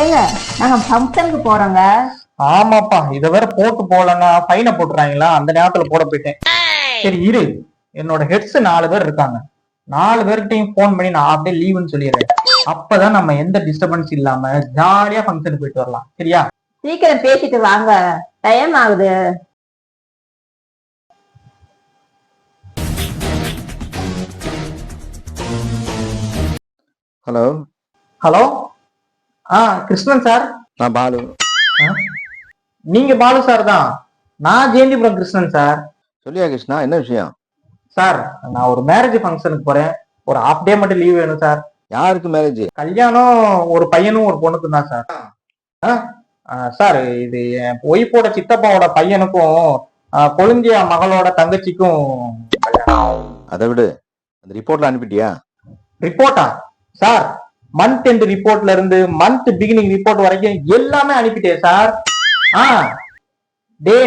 ஏங்க நாங்க ஃபங்க்ஷனுக்கு போறோங்க. ஆமாப்பா, இத வேற போட்டு போலன்னா ஃபைனை போட்டுறாங்களா? அந்த நேரத்துல போட போயிட்டேன். சரி இரு, என்னோட ஹெட்ஸ் 4 பேர் இருக்காங்க. 4 பேர்கிட்டையும் போன் பண்ணி நான் அப்படியே லீவுன்னு சொல்லிடுறேன். அப்பதான் நம்ம எந்த டிஸ்டர்பன்ஸ் இல்லாம ஜாலியா ஃபங்க்ஷனுக்கு போயிட்டு வரலாம். சரியா? சீக்கிரம் பேசிட்டு வாங்க, டைம் ஆகுது. ஹலோ. ஹலோ. கிருஷ்ணன் சார். நான் பாலு. நீங்க பாலு சார் தான். நான் ஜெயந்திபுரம் கிருஷ்ணன் சார். சொல்லியா கிருஷ்ணா, என்ன விஷயம்? சார், நான் ஒரு மேரேஜ் ஃபங்க்ஷனுக்கு போறேன். ஒரு ஹாஃப் டே மட்டும் லீவ் வேணும் சார். யாருக்கு மேரேஜ்? கல்யாணம் ஒரு பையனும் ஒரு பொண்ணுக்கும் தான் சார். சார், இது என் ஒய்ஃபோட சித்தப்பாவோட பையனுக்கும் கொழுந்தியா மகளோட தங்கச்சிக்கும். அதை விடு, அந்த ரிப்போர்ட்ல அனுப்பிட்டியா? ரிப்போர்ட்டா சார்? மந்த் எண்ட் ரிப்போர்ட்ல இருந்து மந்த் பிகினிங் ரிப்போர்ட் வரைக்கும் எல்லாமே அனுப்பிட்டேன் சார். டே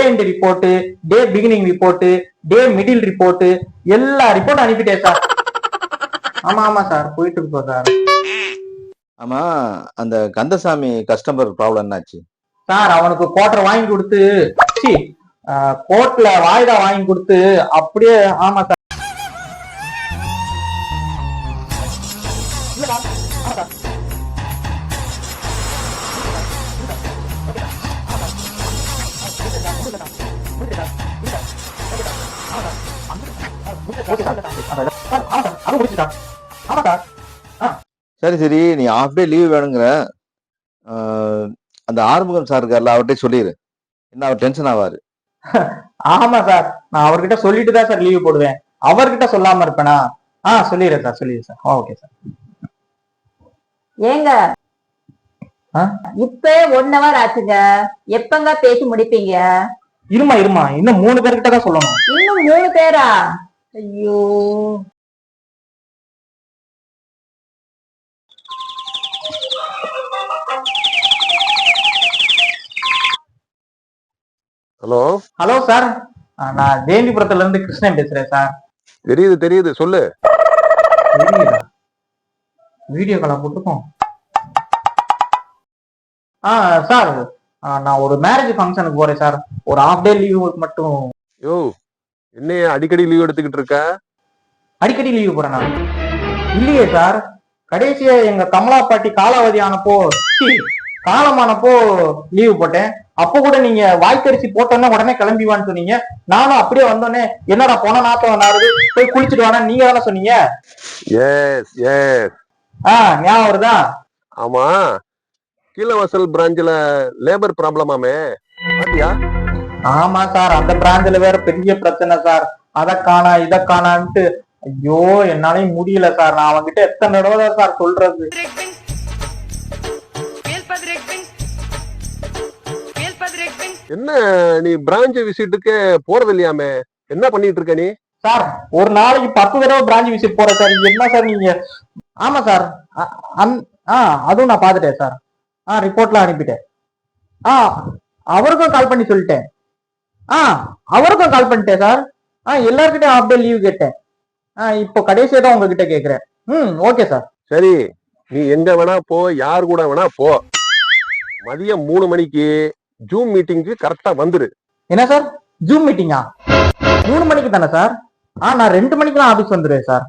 எண்ட் ரிப்போர்ட், டே பிகினிங் ரிப்போர்ட், டே மிடில் ரிப்போர்ட், எல்லா ரிப்போர்ட் அனுப்பிட்டேன் சார். ஆமா சார், போயிட்டு இருக்கோம் சார். ஆமா, அந்த கந்தசாமி கஸ்டமர் ப்ராப்ளம் என்னாச்சு? சார், அவனுக்கு குவார்டர் வாங்கி கொடுத்து கோர்ட்ல வாய்தா வாங்கி கொடுத்து அப்படியே. ஆமா சார். சரி சரி, நீ ஹாஃப் டே லீவ் வேணுங்கிற. அந்த ஆறுமுகம் சார் இருக்கார்ல, அவர்கிட்ட சொல்லிடு. என்ன, அவர் டென்ஷன் ஆவாரு. ஆமா சார், நான் அவர்கிட்ட சொல்லிட்டு தான் சார் லீவ் போடுவேன். அவர்கிட்ட சொல்லாம இருப்பேனா? சொல்லிடுறேன் சார், சொல்லிடுறேன் சார். Okay sir. ஏங்க இப்ப 1 hour ஆச்சுங்க, எப்பங்க பேசி முடிப்பீங்க? இருமா இன்னும் 3 பேர்கிட்ட தான் சொல்லணும். இன்னும் 3 பேரா? ஐயோ. ஹலோ. ஹலோ சார், நான் ஜெயந்திபுரத்துல இருந்து கிருஷ்ணன் பேசுறேன் சார். தெரியுது சொல்லு. வீடியோ காலா போட்டுக்கோம். சார், நான் ஒரு மேரேஜ் ஃபங்க்ஷனுக்கு போறேன் சார். ஒரு ஹாஃப் டே லீவ் மட்டும். யோ, என்னைய அடிக்கடி லீவ் எடுத்துக்கிட்டு இருக்க? அடிக்கடி லீவ் போறேன் இல்லையே சார். கடைசியா எங்க கமலா பாட்டி காலாவதி ஆனப்போ, காலமானப்போ லீவு போட்டேன். அப்போ கூட நீங்க வாய்க்கரிசி போட்டோன்னா உடனே கிளம்பிவான்னு சொன்னீங்க. நானும் அப்படியே வந்தோடனே என்னடா போன நாத்தம் நாருது, போய் குளிச்சுட்டு வானா நீங்க தானே சொன்னீங்க. எஸ். ஞாபகம் வருதா? ஆமா, கீழவாசல் பிரான்ச்ல லேபர் ப்ராப்ளமாமே, பாத்தியா? ஆமா சார், அந்த பிரான்ச்ல வேற பெரிய பிரச்சனை சார். அதை காணா இதை காணான்ட்டு ஐயோ என்னாலையும் முடியல சார். நான் அவன்கிட்ட எத்தனை தடவை சார் சொல்றது. என்ன, நீ பிரான்ச் விசிட்டுக்கு போறது இல்லையாமே? என்ன பண்ணிட்டு இருக்க நீ? சார், ஒரு நாளைக்கு 10 தடவை பிரான்ச் விசிட் போறேன் சார். என்ன சார் நீங்க? ஆமா சார், அதுவும் நான் பாத்துட்டேன் சார். ரிப்போர்ட்லாம் அனுப்பிட்டேன். அவருக்கும் கால் பண்ணி சொல்லிட்டேன். அவருக்கும் கால் பண்ணிட்டேன் சார். எல்லார்கிட்டையும் ஹாஃப் டே லீவ் கேட்டேன். இப்போ கடைசியா தான் உங்ககிட்ட கேக்குறேன். Okay sir. சரி, நீ எங்க வேணா போ, யார் கூட வேணா போ. மதியம் 3 மணிக்கு ஜூம் மீட்டிங்க்கு கரெக்டா வந்துரு. என்ன சார், ஜூம் மீட்டிங்கா? 3 மணிக்கு தானே சார்? நான் 2 மணிக்கெல்லாம் ஆபீஸ் வந்துருவேன் சார்.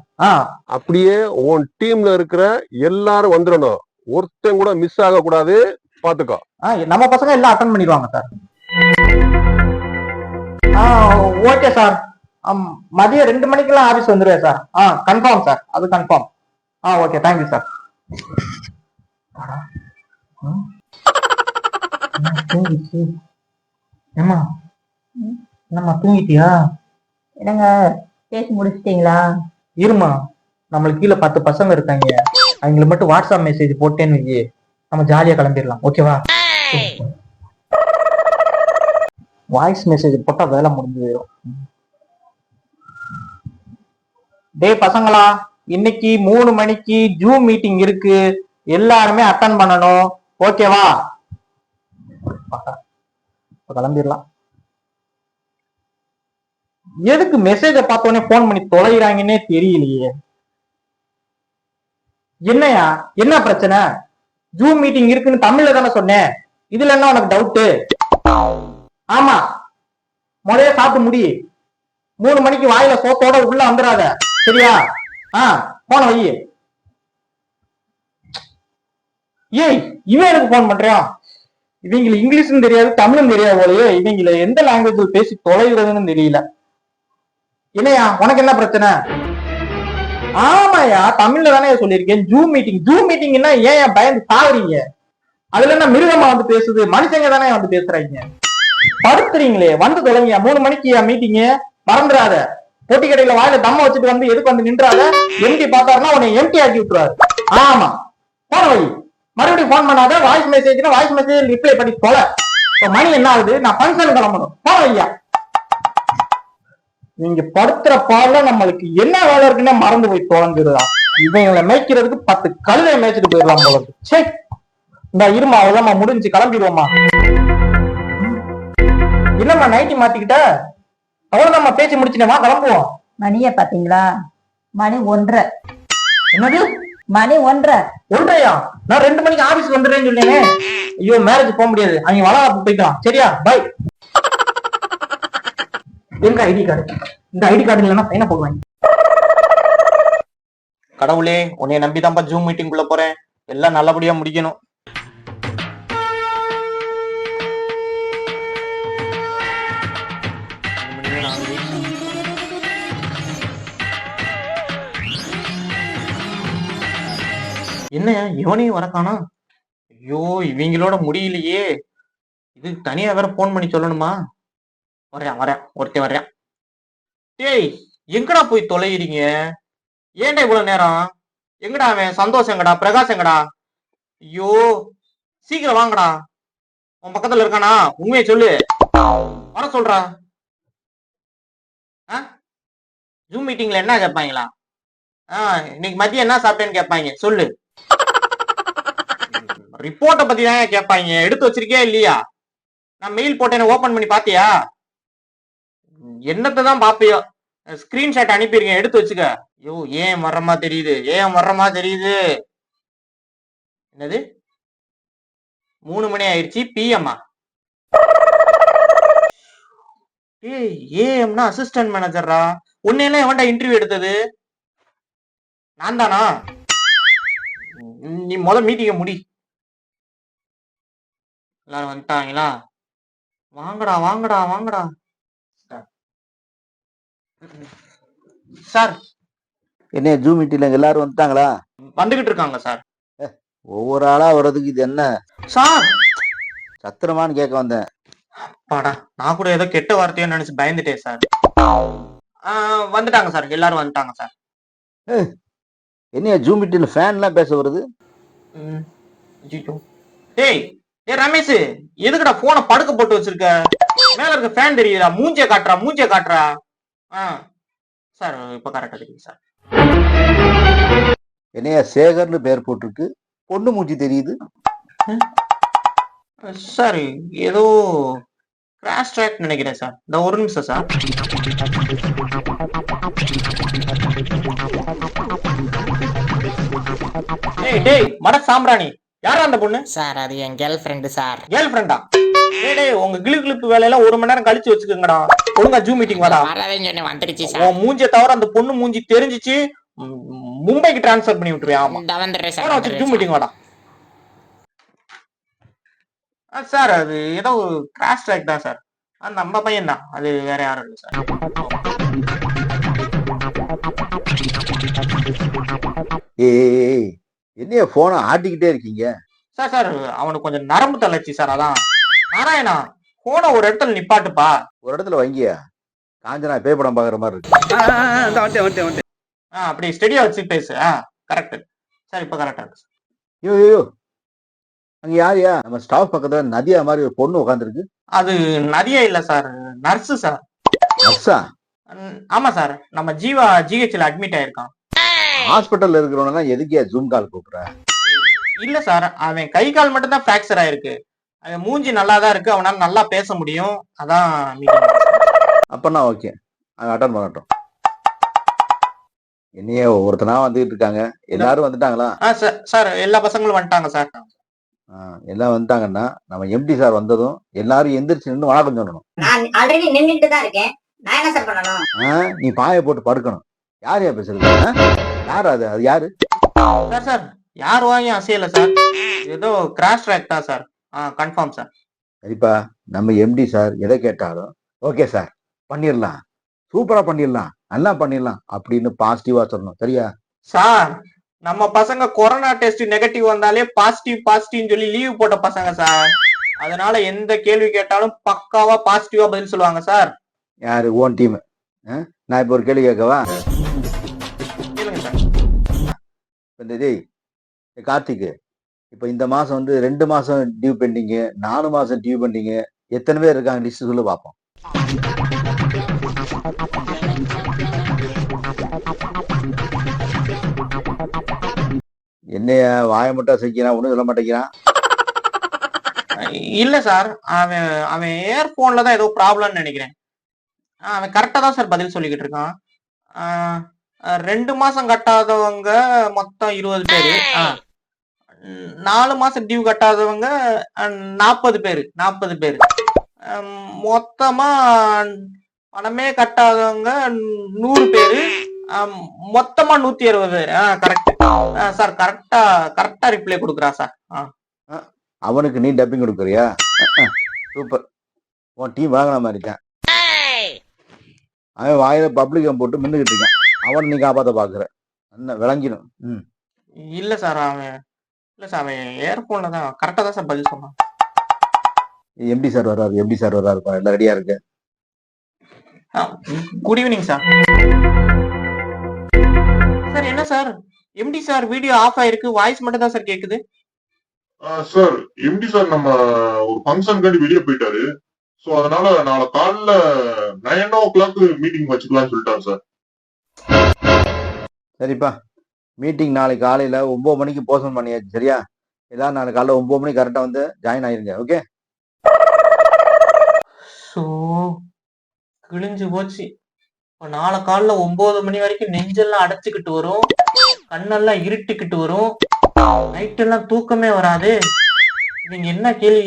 அப்படியே உன் டீம்ல இருக்கிற எல்லாரும் வந்துடணும். ஒருத்தன் கூட மிஸ் ஆக கூடாது, பாத்துக்கோ. நம்ம பசங்க எல்லாம் அட்டன் பண்ணிடுவாங்க சார். Okay sir. மதியம் 2 மணிக்கெல்லாம் ஆபீஸ் வந்துருவேன் சார். கன்ஃபார்ம் சார், அது கன்ஃபார்ம். Okay, thank you sir. ஏமா, என்னம்மா தூங்கிட்டியா? என்னங்க, பேசி முடிச்சிட்டீங்களா? இருமா, நம்மளுக்கு கீழே 10 பசங்க இருக்காங்க. அவங்களுக்கு மட்டும் வாட்ஸ்அப் மெசேஜ் போட்டேன்னு வையே, நம்ம ஜாலியா கிளம்பிடலாம். ஓகேவா? வாய்ஸ் மெசேஜ் போட்டா வேலை முடிஞ்சு போயிடும். டே பசங்களா, இன்னைக்கு 3 மணிக்கு ஜூம் மீட்டிங் இருக்கு. எல்லாருமே அட்டன் பண்ணணும். ஓகேவா? கிளம்பிடலாம். எதுக்கு மெசேஜ பார்த்தோன்னே போன் பண்ணி தொலைகிறாங்கன்னே தெரியலையே. என்னையா, என்ன பிரச்சனை? ஜூம் மீட்டிங் இருக்குன்னு தமிழ்ல தானே சொன்னேன். இதுல என்ன உனக்கு டவுட்டு? ஆமா, முறைய சாப்பிட்டு முடி. 3 மணிக்கு வாயில சோத்தோட உள்ள வந்துடாத, சரியா? போன வை. ஏய், இவன் எனக்கு போன் பண்றான். இவங்க இங்கிலீஷும் தெரியாது தமிழும் தெரியாது போலயே. இவங்கள எந்த லாங்குவேஜ் பேசி தொலைகிறதுன்னு தெரியல. இல்லையா, உனக்கு என்ன பிரச்சனை? ஆமாயா, தமிழ்ல தானே சொல்லியிருக்கேன். ஜூம் மீட்டிங்னா ஏன் பயந்து சாகுறீங்க? அதுல என்ன மிருகமா வந்து பேசுது? மனுஷங்க தானே வந்து பேசுறாங்க. படுத்துறீங்களே, வந்து தொலைங்க. 3 மணிக்கு மீட்டிங், மறந்துடாத. பொட்டி கடையில வாயில தம்ம வச்சுட்டு வந்து எதுக்கு வந்து நின்றாத. எம்டி பார்த்தாருன்னா உன்னை எம்டி ஆக்கி விட்டுருவாரு. ஆமா, போன வை. மறுபடியும் போன் பண்ணாத. வாய்ஸ் மெசேஜ் ரிப்ளை பண்ணி தொலை. மணி என்ன ஆகுது? நான் ஃபங்க்ஷன் கிளம்பணும். போன வையா. நீங்க படுத்துற பால நம்மளுக்கு என்ன வேலை இருக்குன்னு மறந்து போய் தொலைஞ்சிருதா. இவங்களை மேய்க்கிறதுக்கு 10 கழுதை மேய்ச்சிட்டு போயிடலாம் போல இருக்கு. சே, இந்த இருமா, அவ்வளவுமா முடிஞ்சு கிளம்பிடுவோமா? என்னம்மா நைட்டி மாத்திக்கிட்ட? அவ்வளவுதான் பேச்சு முடிச்சுட்டேமா, கிளம்புவோம். மணிய பாத்தீங்களா? மணி 1:30. என்னது? மணி 1:30. 1:30யா? நான் 2 மணிக்கு ஆபீஸ்க்கு வந்துடுறேன்னு சொல்லேனே. ஐயோ, மேரேஜ் போக முடியாது. அவங்க வளர்ப்பு போயிட்டான். சரியா, பை. எங்க ஐடி கார்டு? இந்த ஐடி கார்டு இல்லைன்னா பையனை போடுவாங்க. கடவுளே, உன்னைய நம்பிதான்ப்பா ஜூம் மீட்டிங் குள்ள போறேன். எல்லாம் நல்லபடியா முடிக்கணும். என்ன இவனையும் வரக்கானா? ஐயோ, இவங்களோட முடியலையே. இது தனியா வேற போன் பண்ணி சொல்லணுமா? ஒருத்தன் வர்றேன். டேய், எங்கடா போய் தொலைகிறீங்க? ஏன்டா இவ்வளவு நேரம்? எங்கடா அவன்? சந்தோஷம் எங்கடா? பிரகாஷ் எங்கடா? ஐயோ, சீக்கிரம் வாங்கடா. உன் பக்கத்துல இருக்கானா? உண்மையை சொல்லு. வர சொல்றா. ஜூம் மீட்டிங்ல என்ன கேட்பாங்களா? இன்னைக்கு மதியம் என்ன சாப்பிட்டேன்னு கேட்பாங்க. சொல்லு. ரிப்போர்ட்டை பத்தி தான் கேட்பாங்க. எடுத்து வச்சிருக்கியா இல்லையா? நான் மெயில் போட்டேன்னு ஓபன் பண்ணி பாத்தியா? என்னத்தை தான் பாப்பியோ. ஸ்கிரீன்ஷாட் அனுப்பியிருக்கேன், எடுத்து வச்சுக்க. ஐயோ, ஏன் வர்றமா தெரியுது? என்னது? 3 மணி ஆயிடுச்சு. பிஎம்மா? ஏய், ஏஎம்னா அசிஸ்டன்ட் மேனேஜரா? உன்னையெல்லாம் எவன்டா இன்டர்வியூ எடுத்தது? நான் தானா? நீ முதல் மீட்டிங்க முடி. எல்லாரும் வந்துட்டாங்களா? வாங்கடா. சார், என்ன ஜூம் மீட்டிங்ல எல்லாரும் வந்துட்டாங்களா? வந்துகிட்டு இருக்காங்க சார். ஒவ்வொரு ஆளா வர்றதுக்கு இது என்ன சார்? சத்திரமான்னு கேட்க வந்தேன். பாடா, நான் கூட ஏதோ கெட்ட வார்த்தையோ நினைச்சு பயந்துட்டேன் சார். வந்துட்டாங்க சார், எல்லாரும் வந்துட்டாங்க சார். என்ன ஜூம் மீட்டிங்ல ஃபேன் எல்லாம் பேச வருது? டேய் ரமேஷ், எதுக்குடா போனை படுக்க போட்டு வச்சிருக்க? மேல இருக்க ஃபேன் தெரியுதா? மூஞ்சிய காட்டுறா. சார், இப்ப கரெக்டா தெரியுது சார். என்னையா சேகர்னு பேர் போட்டிருக்கு, பொண்ணு மூஞ்சி தெரியுது. சார், ஏதோ கிராஷ் ட்ராக் நினைக்கிறேன் சார். இந்த ஒரு நிமிஷம் சார். டேய் மட சாம்பிராணி, யாரா அந்த பொண்ணு? சார், அது என் கேர்ள் ஃப்ரெண்டு சார். கேர்ள் ஃப்ரெண்டா? டேய், உங்க கிளிப்பு வேலையெல்லாம் 1 மணி நேரம் கழிச்சு வச்சுக்கோங்கடா. ஒழுங்கா ஜூம் மீட்டிங் வாடா. வரவேன்னு சொன்னேன், வந்துருச்சு சார். உன் மூஞ்சிய தவிர அந்த பொண்ணு மூஞ்சி தெரிஞ்சிச்சு, மும்பைக்கு டிரான்ஸ்ஃபர் பண்ணி விட்டுருவேன். ஆமா, வந்துடுறேன் சார். ஜூம் மீட்டிங் வாடா. சார், அது ஏதோ கிராஷ் ட்ராக் தான் சார். நம்ம பையன் தான், அது வேற யாரும் இல்லை சார். ஏய், என்னைய போனை ஆட்டிக்கிட்டே இருக்கீங்க? சார், அவனுக்கு கொஞ்சம் நரம்பு தளர்ச்சி சார். அதான். நாராயணா, போனை ஒரு இடத்துல நிப்பாட்டுப்பா. ஒரு இடத்துல வாங்கியா? காஞ்சனா பே படம் பாக்குற மாதிரி இருக்கு. அப்படி ஸ்டெடியா வச்சு பேசு. கரெக்ட் சார், இப்ப கரெக்டா இருக்கு. ஐயோ, அங்க யாரையா? நம்ம ஸ்டாஃப் பக்கத்துல நதியா மாதிரி ஒரு பொண்ணு உட்காந்துருக்கு. அது நதியா இல்ல சார், நர்ஸ் சார். நர்ஸா? ஆமா சார், நம்ம ஜீவா ஜிஹெச்ல அட்மிட் ஆயிருக்கான். ஹாஸ்பிட்டல்ல இருக்கிறவனா எதுக்கே ஜூம் கால் கூப்பிடுற? இல்ல சார், அவன் கை கால் மட்டும் தான் பிராக்சர் ஆயிருக்கு. அவன் மூஞ்சி நல்லா தான் இருக்கு, அவனால நல்லா பேச முடியும். அதான் மீட்டிங். அப்பனா ஓகே, அவன் அட்டன் பண்ணட்டும். என்னையே ஒவ்வொருத்தனா வந்துட்டு இருக்காங்க. எல்லாரும் வந்துட்டாங்களா? சார், எல்லா பசங்களும் வந்துட்டாங்க சார். எல்லாம் வந்துட்டாங்கன்னா நம்ம எம்டி சார் வந்ததும் எல்லாரும் எந்திரிச்சு நின்று வணக்கம் சொல்லணும். நான் ஆல்ரெடி நின்னுட்டு தான் இருக்கேன். நான் என்ன சார் பண்ணணும்? நீ பாயை போட்டு படுக்கணும். யார் பேசுறது? யார் அது? அது யாரு? சார் சார் யார் வாங்கி அசையல சார், ஏதோ கிராஷ் ட்ராக் தான் சார். Confirm sir. சரிப்பா, நம்ம எம்டி சார் எதை கேட்டாலும் ஓகே சார் பண்ணிடலாம், சூப்பரா பண்ணிடலாம், நல்லா பண்ணிடலாம் அப்படின்னு பாசிட்டிவா சொல்லணும். சரியா சார்? நம்ம பசங்க கொரோனா டெஸ்ட் நெகட்டிவ் வந்தாலே பாசிட்டிவ்னு சொல்லி லீவ் போட்ட பசங்க சார். அதனால எந்த கேள்வி கேட்டாலும் பக்காவா பாசிட்டிவா பதில் சொல்லுவாங்க சார். யாரு? Own team. நான் இப்ப ஒரு கேள்வி கேட்கவா? கேளுங்க சார். டேய் கார்த்திக், இப்ப இந்த மாசம் வந்து 2 மாசம் டியூ பெண்டிங், 4 மாசம் டியூ பெண்டிங், எத்தனை பேர் இருக்காங்க லிஸ்ட் சொல்லு பாப்போம். என்னைய வாய மட்டும் செய்கிறான், ஒண்ணும் சொல்ல மாட்டேங்கிறான். இல்ல சார், அவன் அவன் ஏர்போன்ல தான் ஏதோ ப்ராப்ளம்னு நினைக்கிறேன். அவன் கரெக்டா தான் சார் பதில் சொல்லிக்கிட்டு இருக்கான். 2 மாசம் கட்டாதவங்க மொத்தம் 20 பேரு, 4 மாசம் டியூ கட்டாதவங்க 40 பேரு. மொத்தமா பணமே கட்டாதவங்க 100 பேரு, மொத்தமா 160 பேரு. கரெக்ட் சார், கரெக்டா ரிப்ளை கொடுக்குறா சார். அவனுக்கு நீ டப்பிங் கொடுக்குறியா? சூப்பர், உன் டீம் வாங்கின மாதிரி தான். அவன் வாயில பப்ளிகம் போட்டு மின்னுகிட்டு இருக்கான், அவன் நீ காப்பாத்த பாக்குற. என்ன விளங்கிடும். இல்ல சார், அவன் ஏர்போன்ல தான் கரெக்டா தான் சார் பதில் சொன்னான். எம்டி சார் வர்றாரு, எல்லாம் ரெடியா இருக்கு. Good evening sir. சார் என்ன sir, MD sir video off ஆயிருக்கு, வாய்ஸ் மட்டும் தான் சார் கேக்குது. சார் எம்டி சார் நம்ம ஒரு ஃபங்க்ஷனுக்காண்டி வெளியே போயிட்டாரு. சோ அதனால நாளை காலைல 9 o'clock மீட்டிங் வச்சுக்கலாம்னு சொல்லிட்டாரு சார். சரிப்பா, மீட்டிங் நாளைக்கு காலையில 9 மணிக்கு போஸ்ட்போன் பண்ணியாச்சு. சரியா? எல்லாரும் நாளைக்கு காலைல 9 மணிக்கு கரெக்டா வந்து ஜாயின் ஆயிருங்க. ஓகே? சோ கிழிஞ்சு போச்சு. நாளை காலைல 9 மணி வரைக்கும் நெஞ்செல்லாம் அடைச்சுக்கிட்டு வரும், கண்ணெல்லாம் இருட்டிக்கிட்டு வரும், நைட் எல்லாம் தூக்கமே வராது. இவங்க என்ன கேள்வி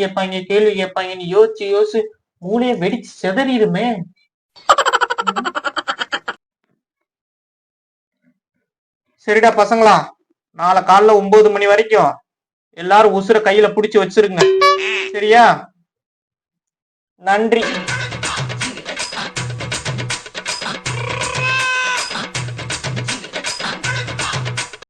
கேட்பாங்கன்னு யோசிச்சு மூளைய வெடிச்சு செதறிடுமே. சரிடா பசங்களா, நாளை காலைல 9 மணி வரைக்கும் எல்லாரும் உசுர கையில புடிச்சு வச்சிருங்க. சரியா? நன்றி.